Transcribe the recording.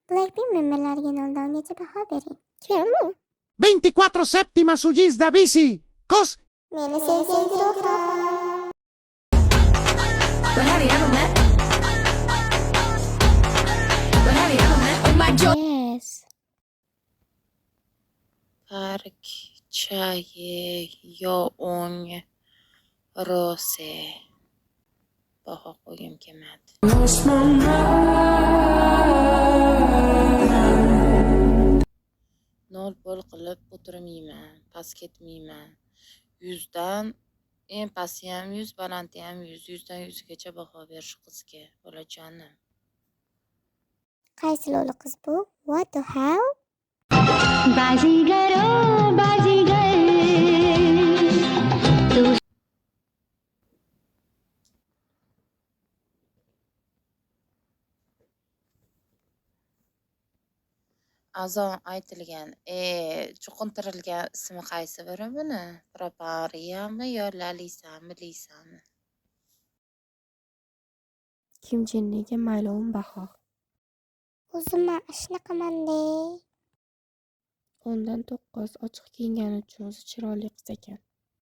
Blackpink memberlariga 0dan 10gacha baho bering. Kelmi? 24 séptima su Giz da Bici. Cos. Meni sevsangiz ro'yxat. But have you ever met? But have you ever met? Oh my God. Yes. Park Chae-young Rose baho qo'ygim kelmadi. Nol pul qilib o'tirmayman, past ketmayman. 100 dan eng pasti ham 100, balanti ham 100, 100 dan 100 gacha baho berish qizga, bolajonim. Qaysi lo'li qiz bu? What the hell? Azon aytilgan, cho'qintirilgan ismi qaysi biri buni? Propariyami yo Lalisami, Lisami? Kim Jinniga ma'lum baho. O'zim shunaqaman-da. 10 dan 9. Ochiq kiyingani uchun o'zi chiroyli qiz ekan.